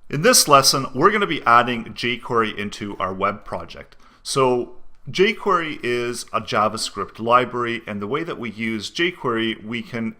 In this lesson, we're going to be adding jQuery into our web project. So jQuery is a JavaScript library, and the way that we use jQuery, we can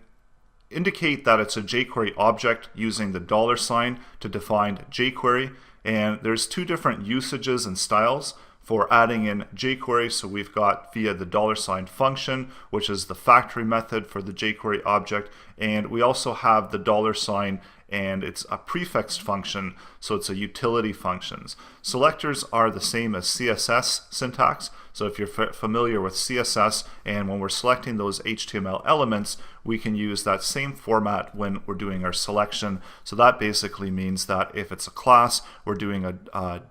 indicate that it's a jQuery object using the $sign to define jQuery. And there's two different usages and styles for adding in jQuery. So we've got via the $sign function, which is the factory method for the jQuery object. And we also have the $sign, and it's a prefixed function, so it's a utility functions. Selectors are the same as CSS syntax. So if you're familiar with CSS, and when we're selecting those HTML elements, we can use that same format when we're doing our selection. So that basically means that if it's a class, we're doing a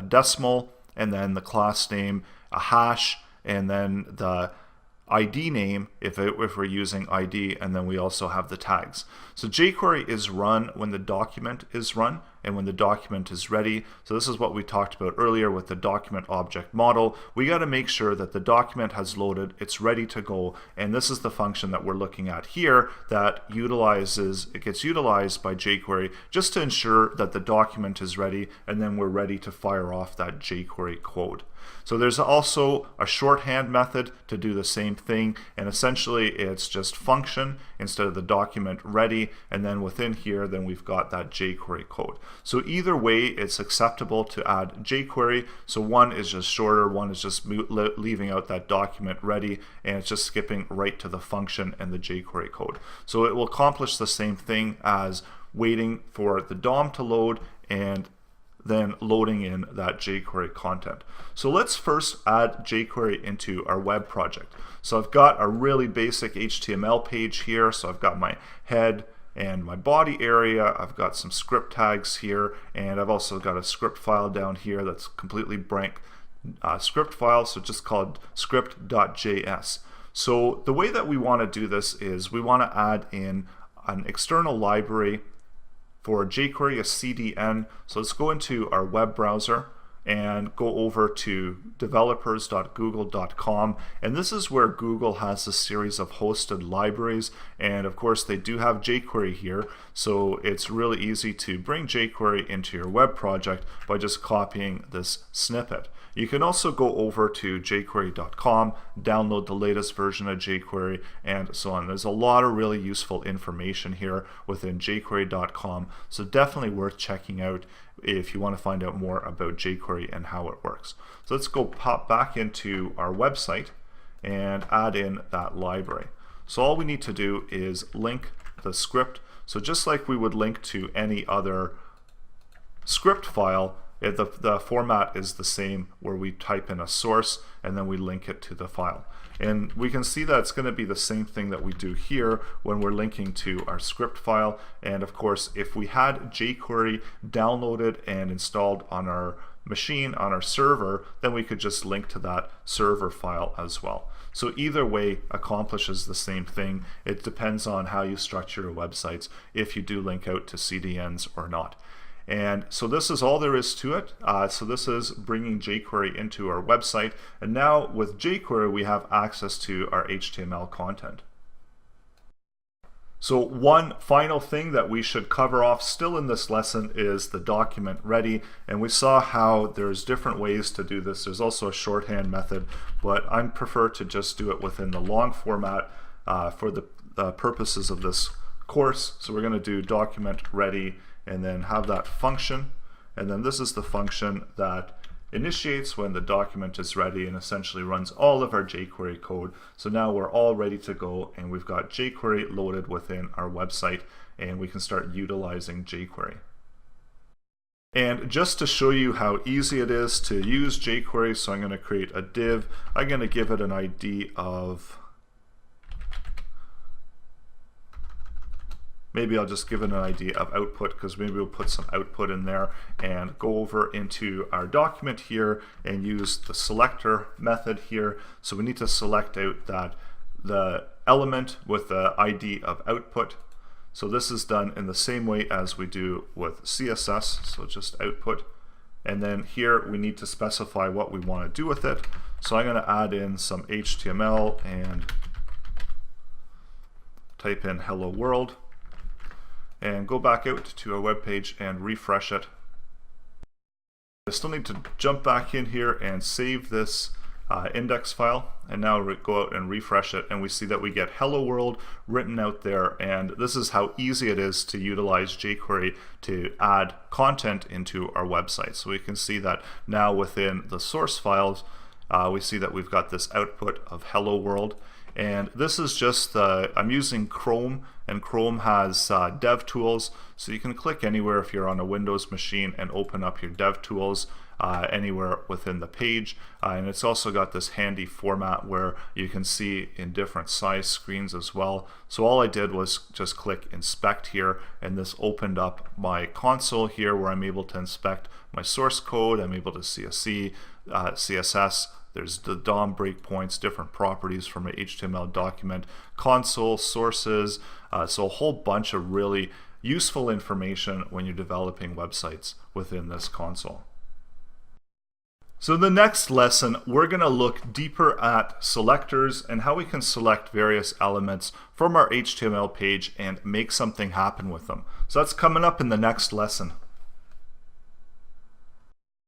decimal, and then the class name, a hash, and then the ID name if we're using ID, and then we also have the tags. So jQuery is run when the document is run and when the document is ready. So this is what we talked about earlier with the document object model. We got to make sure that the document has loaded, it's ready to go, and this is the function that we're looking at here that gets utilized by jQuery just to ensure that the document is ready, and then we're ready to fire off that jQuery code. So there's also a shorthand method to do the same thing, and essentially it's just function instead of the document ready, and then within here then we've got that jQuery code. So either way it's acceptable to add jQuery. So one is just shorter, one is just leaving out that document ready, and it's just skipping right to the function and the jQuery code. So it will accomplish the same thing as waiting for the DOM to load and then loading in that jQuery content. So let's first add jQuery into our web project. So I've got a really basic HTML page here. So I've got my head and my body area. I've got some script tags here, and I've also got a script file down here that's completely blank script file, so just called script.js. So the way that we want to do this is we want to add in an external library for jQuery, a CDN. So let's go into our web browser and go over to developers.google.com, and this is where Google has a series of hosted libraries, and of course they do have jQuery here, so it's really easy to bring jQuery into your web project by just copying this snippet. You can also go over to jQuery.com, download the latest version of jQuery, and so on. There's a lot of really useful information here within jQuery.com, so definitely worth checking out if you want to find out more about jQuery and how it works. So let's go pop back into our website and add in that library. So all we need to do is link the script. So just like we would link to any other script file, the format is the same, where we type in a source and then we link it to the file. And we can see that it's going to be the same thing that we do here when we're linking to our script file. And of course, if we had jQuery downloaded and installed on our machine, on our server, then we could just link to that server file as well. So either way accomplishes the same thing. It depends on how you structure your websites, if you do link out to CDNs or not. And so this is all there is to it. So this is bringing jQuery into our website, and now with jQuery we have access to our HTML content. So one final thing that we should cover off still in this lesson is the document ready, and we saw how there's different ways to do this. There's also a shorthand method, but I prefer to just do it within the long format for the purposes of this course. So we're going to do document ready and then have that function, and then this is the function that initiates when the document is ready and essentially runs all of our jQuery code. So now we're all ready to go, and we've got jQuery loaded within our website, and we can start utilizing jQuery. And just to show you how easy it is to use jQuery, so I'm going to create a div. I'm going to give it an ID of, maybe I'll just give it an idea of output, because maybe we'll put some output in there, and go over into our document here and use the selector method here. So we need to select out the element with the ID of output. So this is done in the same way as we do with CSS, so just output. And then here we need to specify what we want to do with it. So I'm going to add in some HTML and type in hello world. And go back out to our web page and refresh it. I still need to jump back in here and save this index file, and now we go out and refresh it, and we see that we get hello world written out there. And this is how easy it is to utilize jQuery to add content into our website. So we can see that now within the source files, we see that we've got this output of hello world. And this is just, I'm using Chrome, and Chrome has dev tools, so you can click anywhere if you're on a Windows machine and open up your dev tools anywhere within the page. And it's also got this handy format where you can see in different size screens as well. So all I did was just click inspect here, and this opened up my console here where I'm able to inspect my source code. I'm able to see a CSS. There's the DOM breakpoints, different properties from an HTML document, console, sources, so a whole bunch of really useful information when you're developing websites within this console. So in the next lesson, we're going to look deeper at selectors and how we can select various elements from our HTML page and make something happen with them. So that's coming up in the next lesson.